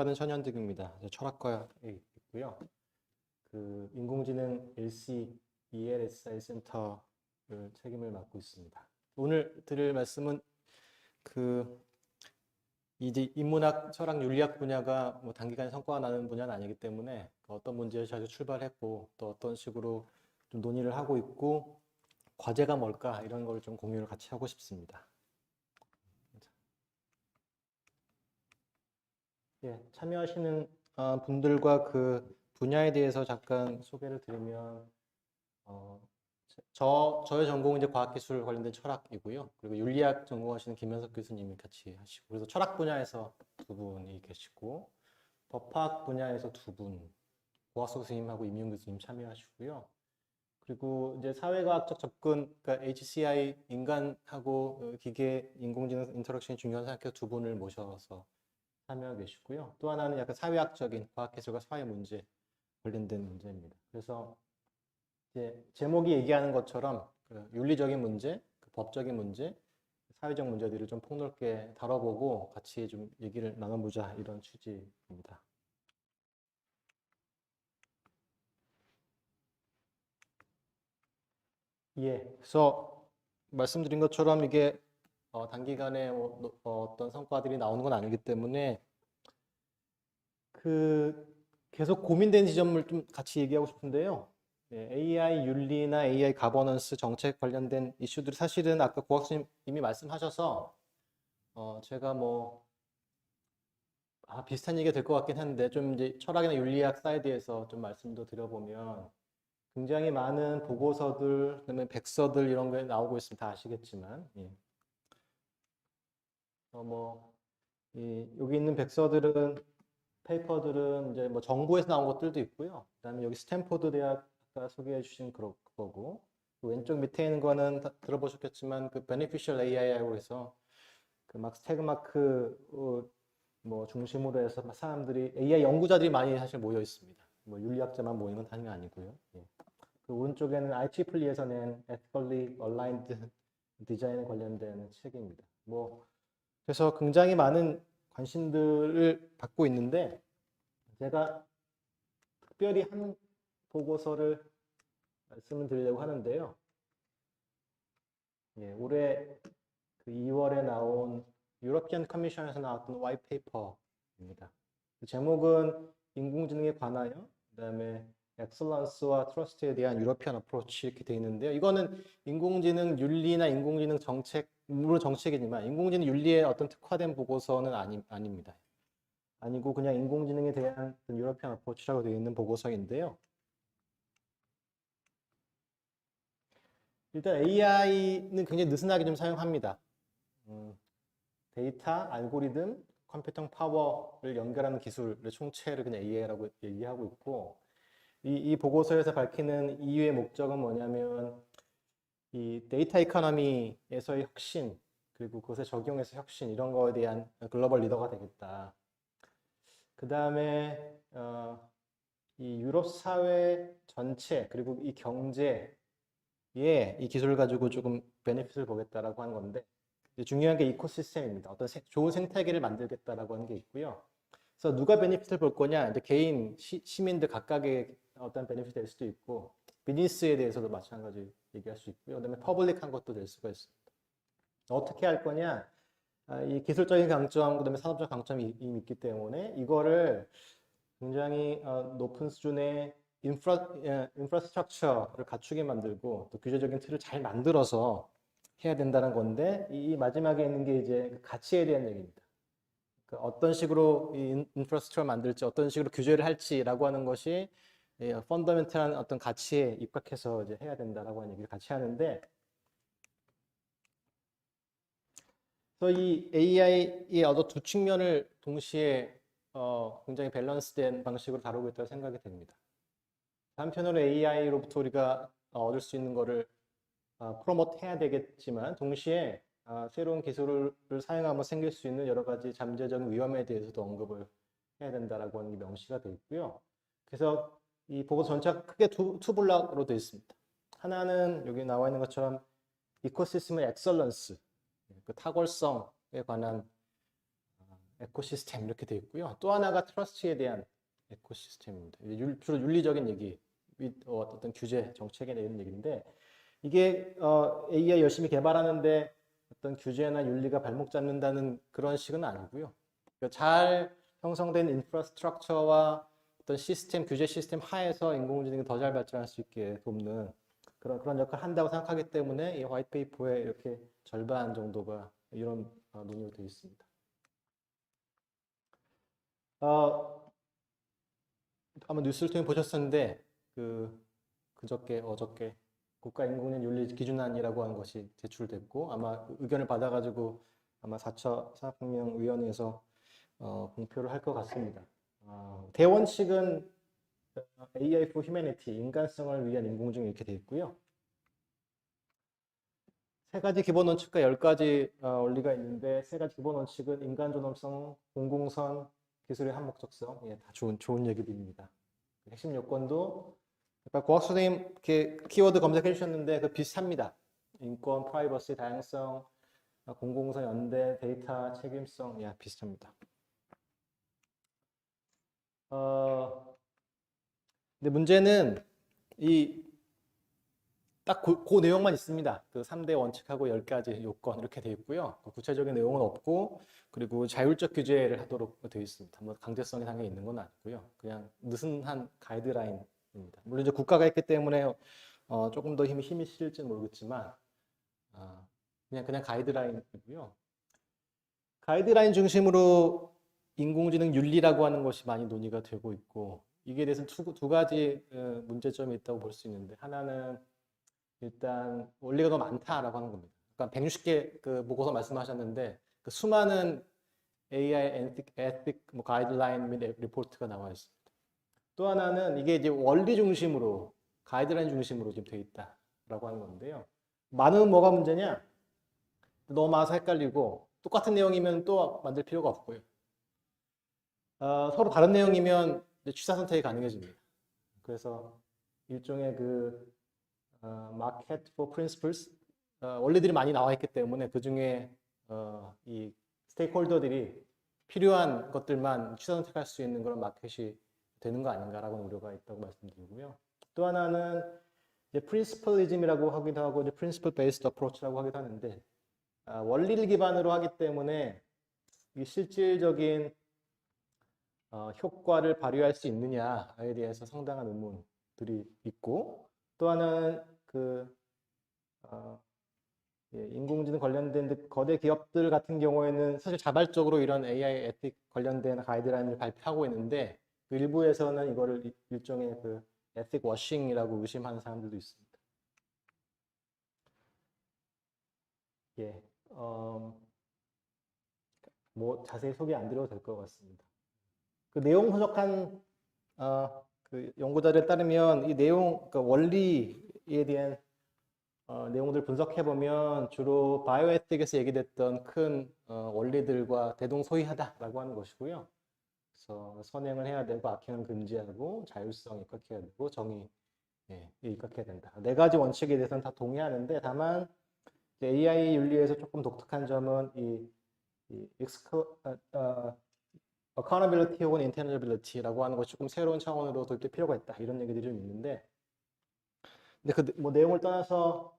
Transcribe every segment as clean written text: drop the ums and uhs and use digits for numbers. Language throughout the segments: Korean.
초대받은 천연득입니다. 철학과에 있고요. 그 인공지능 ELSI 센터를 책임을 맡고 있습니다. 오늘 드릴 말씀은 이제 인문학, 철학, 윤리학 분야가 뭐 단기간에 성과가 나는 분야는 아니기 때문에 어떤 문제에서 출발했고 또 어떤 식으로 좀 논의를 하고 있고 과제가 뭘까 이런 걸 좀 공유를 같이 하고 싶습니다. 예, 참여하시는 분들과 그 분야에 대해서 잠깐 소개를 드리면 저의 전공은 이제 과학기술 관련된 철학이고요. 그리고 윤리학 전공하시는 김현석 교수님이 같이 하시고, 그래서 철학 분야에서 두 분이 계시고, 법학 분야에서 두 분, 고학석 교수님하고 임용 교수님 참여하시고요. 그리고 이제 사회과학적 접근, 그러니까 HCI 인간하고 기계 인공지능 인터랙션이 중요한 생각해서 두 분을 모셔서 참여하고 계시고요. 또 하나는 약간 사회학적인 과학기술과 사회 문제 관련된 문제입니다. 그래서 이제 제목이 얘기하는 것처럼 그 윤리적인 문제, 그 법적인 문제, 사회적 문제들을 좀 폭넓게 다뤄보고 같이 좀 얘기를 나눠보자 이런 취지입니다. 예, 그래서 말씀드린 것처럼 이게 단기간에 어떤 성과들이 나오는 건 아니기 때문에 계속 고민되는 지점을 좀 같이 얘기하고 싶은데요. AI 윤리나 AI 가버넌스 정책 관련된 이슈들이 사실은 아까 고학수님 이미 말씀하셔서 제가 비슷한 얘기가 될 것 같긴 한데 좀 이제 철학이나 윤리학 사이드에서 좀 말씀도 드려보면 굉장히 많은 보고서들, 그다음에 백서들 이런 게 나오고 있으면 다 아시겠지만 예. 여기 있는 백서들은 페이퍼들은 이제 뭐 정부에서 나온 것들도 있고요. 그다음에 여기 스탠포드 대학 아까 소개해 주신 거고 그 왼쪽 밑에 있는 거는 다 들어보셨겠지만 그 beneficial AI라고 해서 그 막스 테그마크 뭐 중심으로 해서 사람들이 AI 연구자들이 많이 사실 모여 있습니다. 뭐 윤리학자만 모이는 건 당연히 아니고요. 예. 그 오른쪽에는 IEEE에서 낸 Ethically Aligned Design에 관련된 책입니다. 그래서 굉장히 많은 관심들을 받고 있는데 제가 특별히 한 보고서를 말씀을 드리려고 하는데요. 예, 올해 그 2월에 나온 유러피안 커미션에서 나왔던 화이트 페이퍼입니다. 그 제목은 인공지능에 관하여 그다음에 엑셀런스와 트러스트에 대한 유러피안 어프로치 이렇게 되어 있는데요. 이거는 인공지능 윤리나 인공지능 정책, 물론 정책이지만 인공지능 윤리에 어떤 특화된 보고서는 아닙니다. 아니고 그냥 인공지능에 대한 유러피안 어프로치라고 되어 있는 보고서인데요. 일단 AI는 굉장히 느슨하게 좀 사용합니다. 데이터, 알고리즘, 컴퓨팅 파워를 연결하는 기술의 총체를 그냥 AI라고 얘기하고 있고 이 보고서에서 밝히는 이유의 목적은 뭐냐면 이 데이터 이코노미에서의 혁신 그리고 그것에 적용해서 혁신 이런 거에 대한 글로벌 리더가 되겠다. 그 다음에 이 유럽 사회 전체 그리고 이 경제에 이 기술을 가지고 조금 베네핏을 보겠다라고 하는 건데 중요한 게 이코시스템입니다. 어떤 좋은 생태계를 만들겠다라고 하는 게 있고요. 그래서 누가 베네핏을 볼 거냐? 이제 개인 시민들 각각의 어떤 베네핏이 될 수도 있고 비즈니스에 대해서도 마찬가지 얘기할 수 있고요. 그다음에 퍼블릭한 것도 될 수가 있습니다. 어떻게 할 거냐? 이 기술적인 강점, 그다음에 산업적 강점이 이미 있기 때문에 이거를 굉장히 높은 수준의 인프라스트럭처를 갖추게 만들고 또 규제적인 틀을 잘 만들어서 해야 된다는 건데 이 마지막에 있는 게 이제 가치에 대한 얘기입니다. 어떤 식으로 이 인프라스트럭처를 만들지 어떤 식으로 규제를 할지라고 하는 것이 펀더멘탈한 어떤 가치에 입각해서 이제 해야 된다라고 하는 얘기를 같이 하는데 그래서 이 AI의 어떤 두 측면을 동시에 굉장히 밸런스된 방식으로 다루고 있다고 생각이 됩니다. 한편으로 AI로부터 우리가 얻을 수 있는 거를 프로모트 해야 되겠지만 동시에 새로운 기술을 사용하면 생길 수 있는 여러 가지 잠재적인 위험에 대해서도 언급을 해야 된다라고 하는 게 명시가 되어 있고요. 그래서 이 보고서 전체가 크게 두 블록으로 되어 있습니다. 하나는 여기 나와 있는 것처럼 이코시스템의 엑설런스, 그 탁월성에 관한 에코시스템 이렇게 되어 있고요. 또 하나가 트러스트에 대한 에코시스템입니다. 주로 윤리적인 얘기, 어떤 규제, 정책에 대한 얘기인데 이게 AI 열심히 개발하는데 어떤 규제나 윤리가 발목 잡는다는 그런 식은 아니고요. 그러니까 잘 형성된 인프라스트럭처와 어떤 시스템, 규제 시스템 하에서 인공지능이 더 잘 발전할 수 있게 돕는 그런 역할을 한다고 생각하기 때문에 이 화이트 페이퍼에 이렇게 절반 정도가 이런 논의로 되어 있습니다. 아마 뉴스를 통해 보셨었는데 어저께 국가인공지능 윤리 기준안이라고 하는 것이 제출됐고 아마 의견을 받아가지고 아마 4차 산업혁명위원회에서 공표를 할 것 같습니다. 대원칙은 AI for Humanity, 인간성을 위한 인공지능 이렇게 되어 있고요. 세 가지 기본 원칙과 10가지 원리가 있는데 세 가지 기본 원칙은 인간 존엄성, 공공선, 기술의 한목적성, 예, 다 좋은 얘기들입니다. 핵심 요건도 고학 선생님 이렇게 키워드 검색해 주셨는데 그 비슷합니다. 인권, 프라이버시, 다양성, 공공선, 연대, 데이터, 책임성, 예, 비슷합니다. 근데 문제는 딱 그 내용만 있습니다. 그 3대 원칙하고 10가지 요건 이렇게 되어 있고요. 구체적인 내용은 없고 그리고 자율적 규제를 하도록 되어 있습니다. 뭐 강제성이 당연히 있는 건 아니고요. 그냥 느슨한 가이드라인입니다. 물론 이제 국가가 있기 때문에 조금 더 힘이 실릴지는 모르겠지만 그냥 가이드라인이고요. 가이드라인 중심으로 인공지능 윤리라고 하는 것이 많이 논의가 되고 있고 이게 대해서 두 가지 문제점이 있다고 볼 수 있는데 하나는 일단 원리가 너무 많다라고 하는 겁니다. 그러니까 160개 그 보고서 말씀하셨는데 그 수많은 AI ethic 뭐 가이드라인 및 리포트가 나와 있습니다. 또 하나는 이게 이제 원리 중심으로 가이드라인 중심으로 지금 되어 있다라고 하는 건데요. 많으면 뭐가 문제냐? 너무 많아서 헷갈리고 똑같은 내용이면 또 만들 필요가 없고요. 서로 다른 내용이면 취사 선택이 가능해집니다. 그래서 일종의 Market for Principles 원리들이 많이 나와 있기 때문에 그 중에 이 스테이크홀더들이 필요한 것들만 취사 선택할 수 있는 그런 마켓이 되는 거 아닌가라고 우려가 있다고 말씀드리고요. 또 하나는 이제 프린시플리즘이라고 하기도 하고 이제 프린시플 베이스드 어프로치라고 하기도 하는데 원리를 기반으로 하기 때문에 이 실질적인 효과를 발휘할 수 있느냐에 대해서 상당한 의문들이 있고 또 하나는 인공지능 관련된 거대 기업들 같은 경우에는 사실 자발적으로 이런 AI 에틱 관련된 가이드라인을 발표하고 있는데 그 일부에서는 이거를 일종의 에틱 워싱이라고 의심하는 사람들도 있습니다. 예, 뭐 자세히 소개 안 드려도 될 것 같습니다. 그 내용 분석한 그 연구자들에 따르면 이 내용, 그러니까 원리에 대한 내용들 분석해 보면 주로 바이오에틱에서 얘기됐던 큰 원리들과 대동소이하다라고 하는 것이고요. 그래서 선행을 해야 되고 악행은 금지하고 자율성 입각해야 되고 정의 입각해야 된다. 네 가지 원칙에 대해서는 다 동의하는데 다만 AI 윤리에서 조금 독특한 점은 accountability 혹은 intelligibility라고 하는 것이 조금 새로운 차원으로 도입될 필요가 있다. 이런 얘기들이 좀 있는데 근데 뭐 내용을 떠나서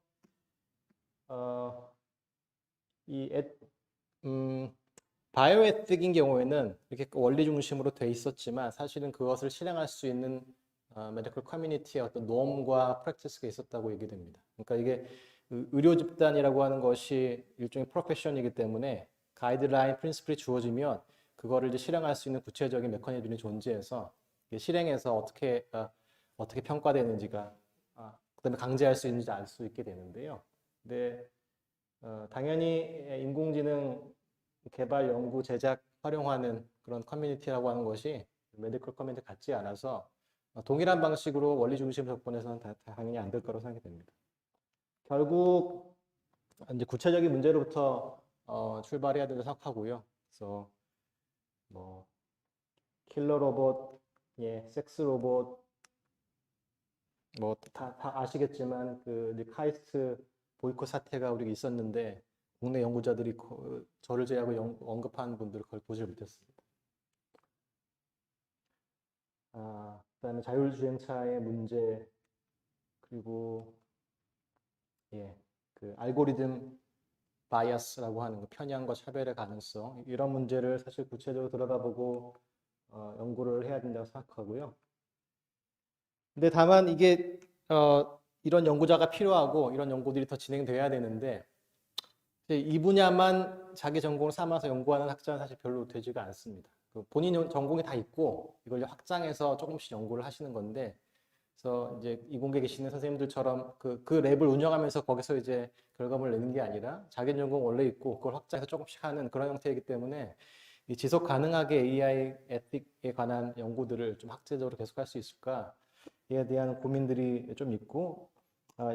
바이오에틱인 경우에는 이렇게 원리 중심으로 돼 있었지만 사실은 그것을 실행할 수 있는 메디컬 커뮤니티의 어떤 놈과 프랙티스가 있었다고 얘기됩니다. 그러니까 이게 의료 집단이라고 하는 것이 일종의 프로페션이기 때문에 가이드라인, 프린시플이 주어지면 그거를 이제 실행할 수 있는 구체적인 메커니즘이 존재해서 실행해서 어떻게 평가되는지가 그다음에 강제할 수 있는지 알 수 있게 되는데요. 근데 당연히 인공지능 개발, 연구, 제작, 활용하는 그런 커뮤니티라고 하는 것이 메디컬 커뮤니티 같지 않아서 동일한 방식으로 원리 중심 접근해서는 당연히 안 될 거라고 생각이 됩니다. 결국 이제 구체적인 문제로부터 출발해야 된다고 생각하고요. 그래서 뭐 킬러 로봇, 섹스 로봇, 뭐 다 아시겠지만 그 카이스트 보이콧 사태가 우리가 있었는데 국내 연구자들이 저를 제외하고 언급한 분들을 거의 보질 못했습니다. 그다음에 자율주행차의 문제, 그리고 그 알고리즘 바이어스라고 하는 거, 편향과 차별의 가능성, 이런 문제를 사실 구체적으로 들여다보고 연구를 해야 된다고 생각하고요. 근데 다만 이게 이런 연구자가 필요하고 이런 연구들이 더 진행돼야 되는데 이 분야만 자기 전공을 삼아서 연구하는 학자는 사실 별로 되지가 않습니다. 본인 전공이 다 있고 이걸 확장해서 조금씩 연구를 하시는 건데, 그래서 이제 이공계 계시는 선생님들처럼 그 랩을 운영하면서 거기서 이제 결과물을 내는 게 아니라 자기 전공 원래 있고 그걸 확장해서 조금씩 하는 그런 형태이기 때문에 이 지속 가능하게 AI 에틱에 관한 연구들을 좀 학제적으로 계속할 수 있을까? 에 대한 고민들이 좀 있고,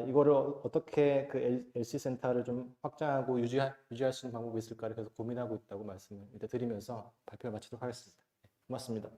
이거를 어떻게 그 LC 센터를 좀 확장하고 유지할 수 있는 방법이 있을까를 계속 고민하고 있다고 말씀을 드리면서 발표를 마치도록 하겠습니다. 고맙습니다.